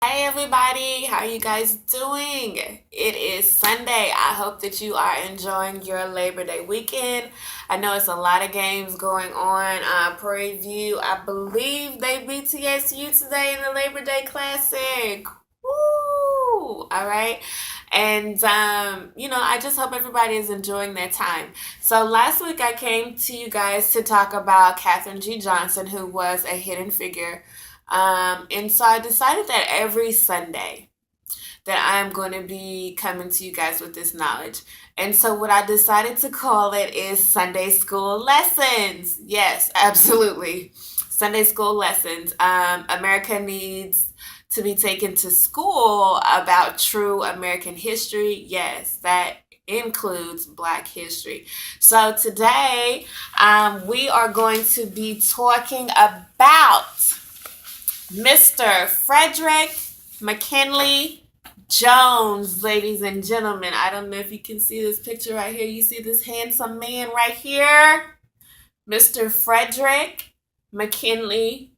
Hey everybody, how you guys doing? It is Sunday. I hope that you are enjoying your Labor Day weekend. I know it's a lot of games going on. Prairie View, I believe they beat TSU today in the Labor Day Classic. Woo! All right. And, I just hope everybody is enjoying their time. So last week I came to you guys to talk about Katherine G. Johnson, who was a hidden figure, and so I decided that every Sunday that I'm going to be coming to you guys with this knowledge. And so what I decided to call it is Sunday School Lessons. Yes, absolutely. Sunday School Lessons. America needs to be taken to school about true American history. Yes, that includes Black history. So today, we are going to be talking about Mr. Frederick McKinley Jones, ladies and gentlemen. I don't know if you can see this picture right here. You see this handsome man right here? Mr. Frederick McKinley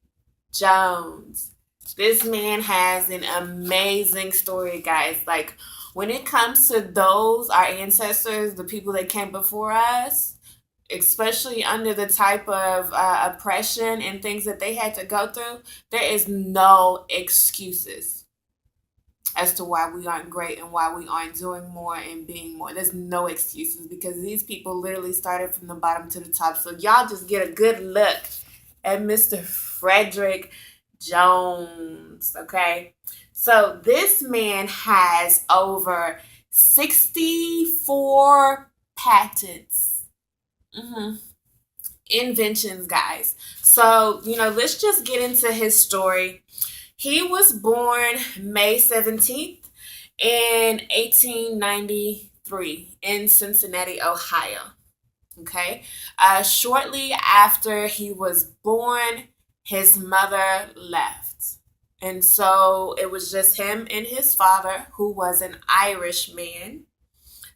Jones. This man has an amazing story, guys. Like, when it comes to those, our ancestors, the people that came before us, especially under the type of oppression and things that they had to go through, there is no excuses as to why we aren't great and why we aren't doing more and being more. There's no excuses because these people literally started from the bottom to the top. So y'all just get a good look at Mr. Frederick Jones, okay? So this man has over 64 patents. Mm-hmm. Inventions, guys. So, let's just get into his story. He was born May 17th in 1893 in Cincinnati, Ohio. Okay. Shortly after he was born, his mother left. And so it was just him and his father, who was an Irish man.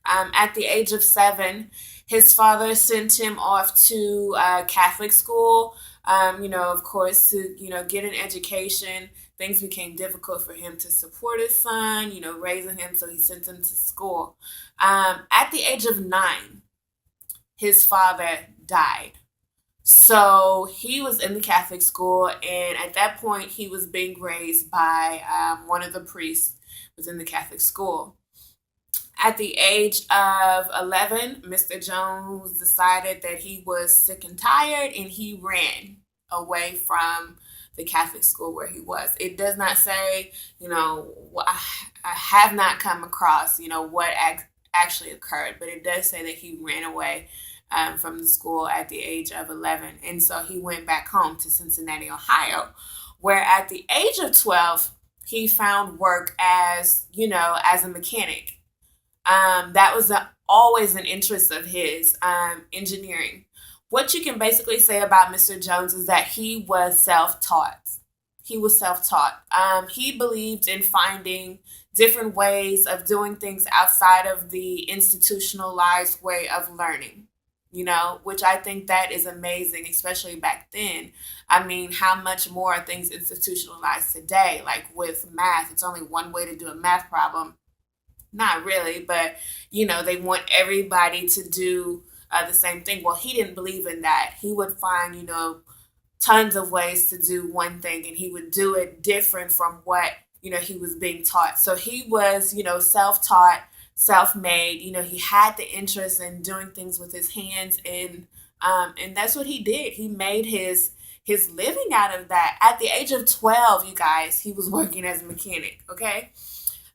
At the age of 7, his father sent him off to Catholic school, of course, to, get an education. Things became difficult for him to support his son, raising him, so he sent him to school. At the age of 9, his father died. So he was in the Catholic school, and at that point, he was being raised by one of the priests within the Catholic school. At the age of 11, Mr. Jones decided that he was sick and tired and he ran away from the Catholic school where he was. It does not say, I have not come across, what actually occurred, but it does say that he ran away from the school at the age of 11. And so he went back home to Cincinnati, Ohio, where at the age of 12, he found work as a mechanic. That was always an interest of his, engineering. What you can basically say about Mr. Jones is that he was self taught. He was self taught. He believed in finding different ways of doing things outside of the institutionalized way of learning, which I think that is amazing, especially back then. I mean, how much more are things institutionalized today? Like with math, it's only one way to do a math problem. Not really, but they want everybody to do the same thing. Well, he didn't believe in that. He would find, tons of ways to do one thing, and he would do it different from what, he was being taught. So he was, self taught, self made. He had the interest in doing things with his hands, and that's what he did. He made his living out of that. At the age of 12, you guys, he was working as a mechanic, okay?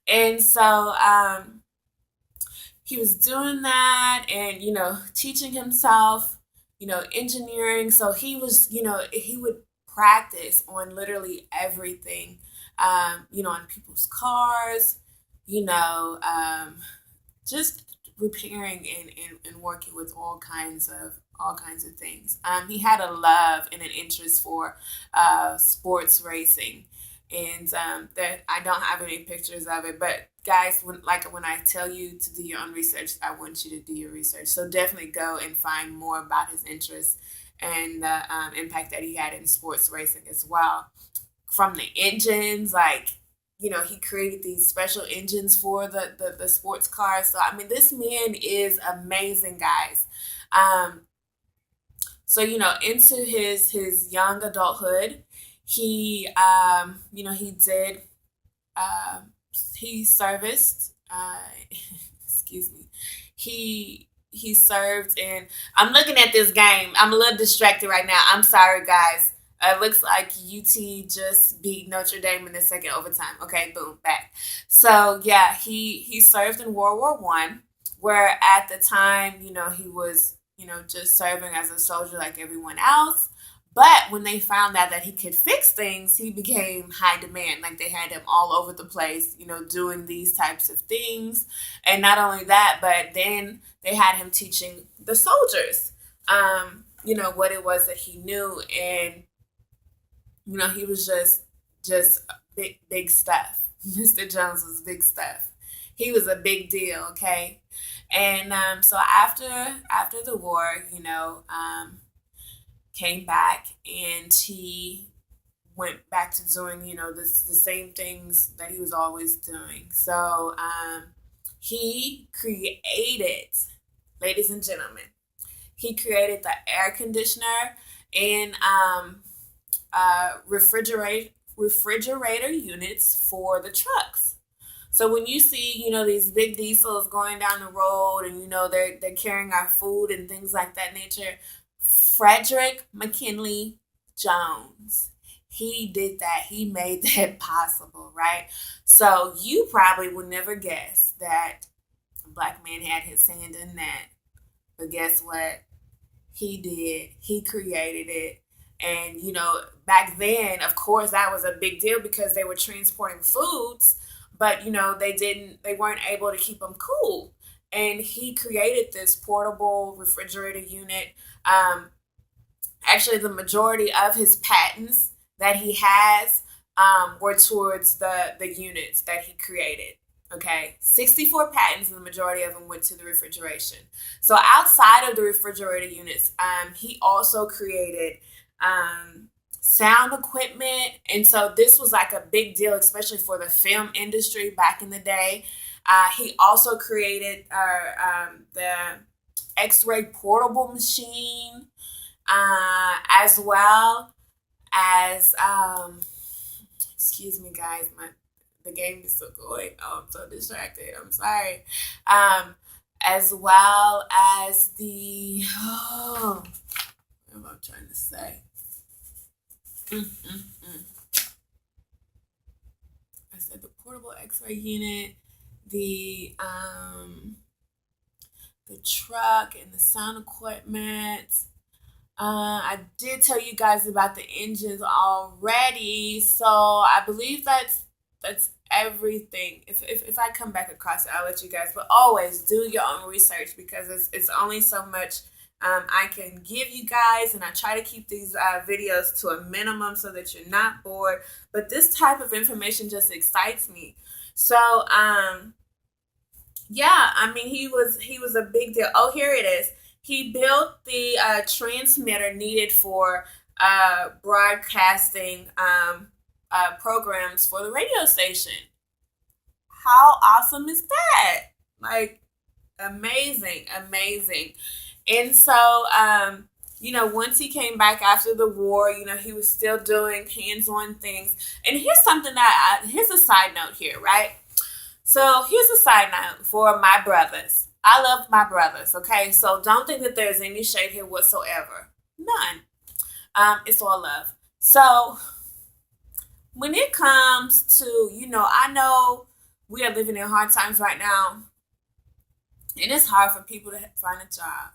And so he was doing that and, teaching himself, engineering. So he would practice on literally everything, on people's cars, you know, um, just repairing and working with all kinds of things. He had a love and an interest for sports racing, and that I don't have any pictures of it. But guys, when I tell you to do your own research, I want you to do your research. So definitely go and find more about his interests and the impact that he had in sports racing as well. From the engines, like he created these special engines for the sports cars. So I mean, this man is amazing, guys. Um, so into his young adulthood, he he did uh, he serviced excuse me, he served in. I'm looking at this game. I'm a little distracted right now. I'm sorry, guys. It looks like UT just beat Notre Dame in the second overtime. Okay, boom, back. So yeah, he served in World War I, where at the time, he was, just serving as a soldier like everyone else. But when they found out that he could fix things, he became high demand. Like they had him all over the place, doing these types of things. And not only that, but then they had him teaching the soldiers, what it was that he knew. And, he was just big stuff. Mr. Jones was big stuff. He was a big deal, okay? And so after the war, came back and he went back to doing, the same things that he was always doing. So he created, ladies and gentlemen, he created the air conditioner and refrigerator units for the trucks. So when you see, these big diesels going down the road and they're carrying our food and things like that nature, Frederick McKinley Jones, he did that. He made that possible, right? So you probably would never guess that a black man had his hand in that. But guess what? He did. He created it. And, back then, of course, that was a big deal because they were transporting foods, but, they weren't able to keep them cool. And he created this portable refrigerator unit. Actually, the majority of his patents that he has were towards the units that he created. Okay, 64 patents, and the majority of them went to the refrigeration. So outside of the refrigerator units, he also created sound equipment. And so this was like a big deal, especially for the film industry back in the day. He also created the X-ray portable machine, as well as, excuse me, guys, the game is still going. Oh, I'm so distracted. I'm sorry. As well as what am I trying to say? I said the portable X-ray unit, the truck and the sound equipment. I did tell you guys about the engines already, so I believe that's everything. If I come back across it, I'll let you guys. But always do your own research because it's only so much I can give you guys, and I try to keep these videos to a minimum so that you're not bored. But this type of information just excites me. So yeah, I mean he was a big deal. Oh, here it is. He built the transmitter needed for broadcasting programs for the radio station. How awesome is that? Like, amazing, amazing. And so, once he came back after the war, he was still doing hands-on things. And here's a side note here, right? So here's a side note for my brothers. I love my brothers, okay? So don't think that there's any shade here whatsoever. None. It's all love. So when it comes to, I know we are living in hard times right now, and it's hard for people to find a job.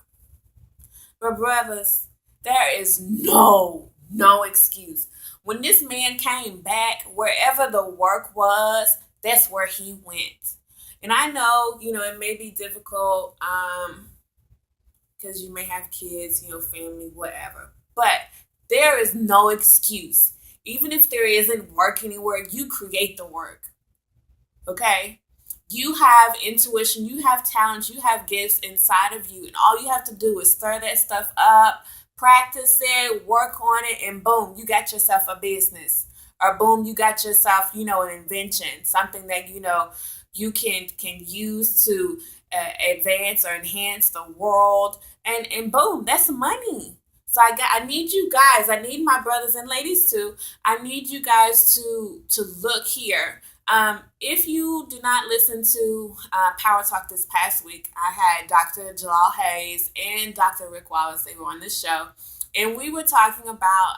But brothers, there is no excuse. When this man came back, wherever the work was, that's where he went. And I know, it may be difficult because you may have kids, family, whatever. But there is no excuse. Even if there isn't work anywhere, you create the work. Okay? You have intuition, you have talent, you have gifts inside of you. And all you have to do is stir that stuff up, practice it, work on it, and boom, you got yourself a business. or boom, you got yourself, an invention, something that, you can use to advance or enhance the world, and boom, that's money. So I need you guys, I need my brothers and ladies too. I need you guys to look here. If you do not listen to Power Talk this past week, I had Dr. Jalal Hayes and Dr. Rick Wallace. They were on the show, and we were talking about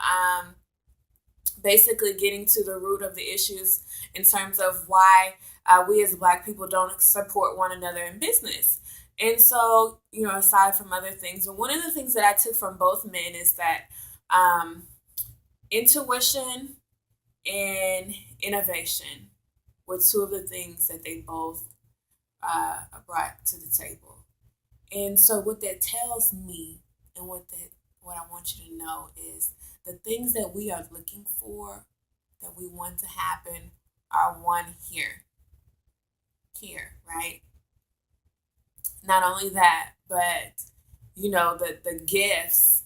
basically getting to the root of the issues in terms of why we as Black people don't support one another in business. And so, aside from other things, but one of the things that I took from both men is that intuition and innovation were two of the things that they both brought to the table. And so, what that tells me, and what I want you to know is the things that we are looking for, that we want to happen, are one here. Here, right? Not only that, but the gifts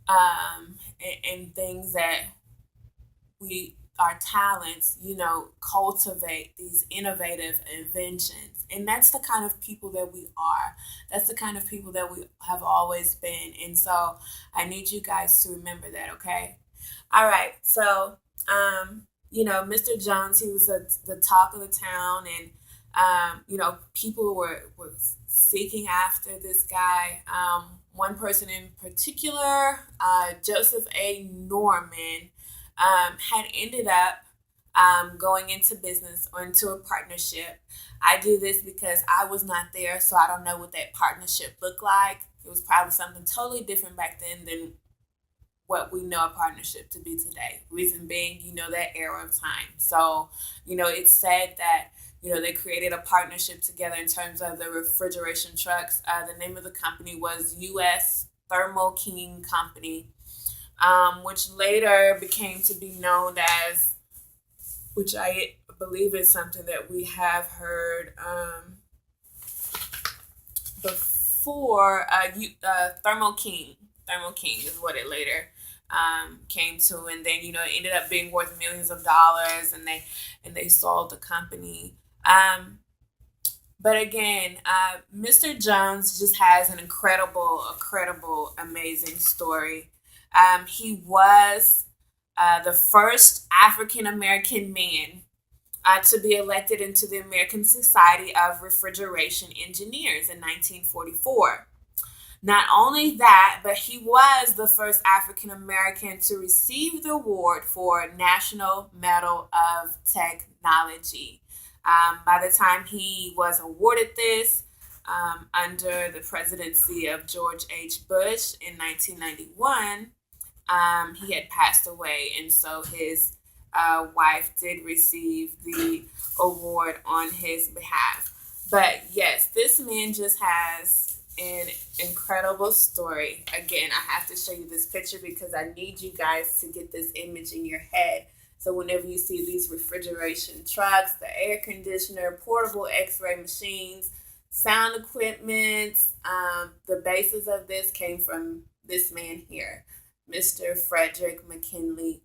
and things that our talents, cultivate these innovative inventions. And that's the kind of people that we are. That's the kind of people that we have always been. And so I need you guys to remember that, okay? All right. So, Mr. Jones, he was the talk of the town, and, people were seeking after this guy. One person in particular, Joseph A. Norman, had ended up going into business or into a partnership. I do this because I was not there, so I don't know what that partnership looked like. It was probably something totally different back then than what we know a partnership to be today. Reason being, that era of time. So, it's said that, they created a partnership together in terms of the refrigeration trucks. The name of the company was U.S. Thermo King Company, which later became to be known as, which I believe is something that we have heard before. Thermo King. Thermo King is what it later came to, and then it ended up being worth millions of dollars, and they sold the company. But again, Mr. Jones just has an incredible, amazing story. He was the first African American man to be elected into the American Society of Refrigeration Engineers in 1944. Not only that, but he was the first African American to receive the award for National Medal of Technology. By the time he was awarded this, under the presidency of George H. Bush in 1991, he had passed away, and so his wife did receive the award on his behalf. But yes, this man just has an incredible story. Again, I have to show you this picture because I need you guys to get this image in your head. So whenever you see these refrigeration trucks, the air conditioner, portable x-ray machines, sound equipment, the basis of this came from this man here, Mr. Frederick McKinley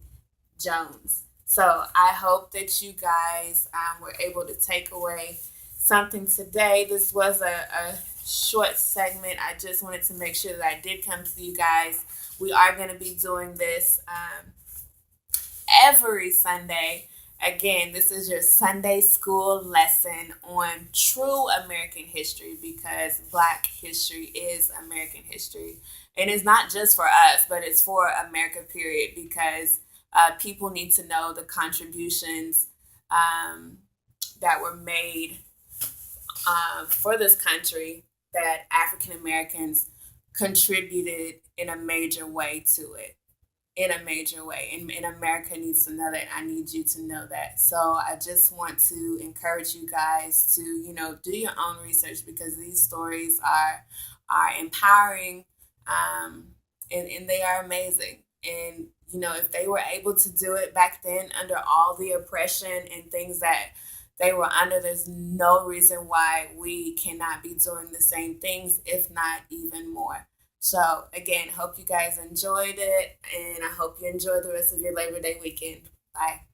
Jones. So I hope that you guys were able to take away something today. This was a short segment. I just wanted to make sure that I did come to you guys. We are going to be doing this every Sunday. Again, this is your Sunday school lesson on true American history, because Black history is American history. And it's not just for us, but it's for America, period, because people need to know the contributions that were made for this country, that African Americans contributed in a major way to it. In a major way. And America needs to know that. I need you to know that. So I just want to encourage you guys to, do your own research, because these stories are empowering, and they are amazing. And, if they were able to do it back then under all the oppression and things that they were under, there's no reason why we cannot be doing the same things, if not even more. So again, hope you guys enjoyed it, and I hope you enjoy the rest of your Labor Day weekend. Bye.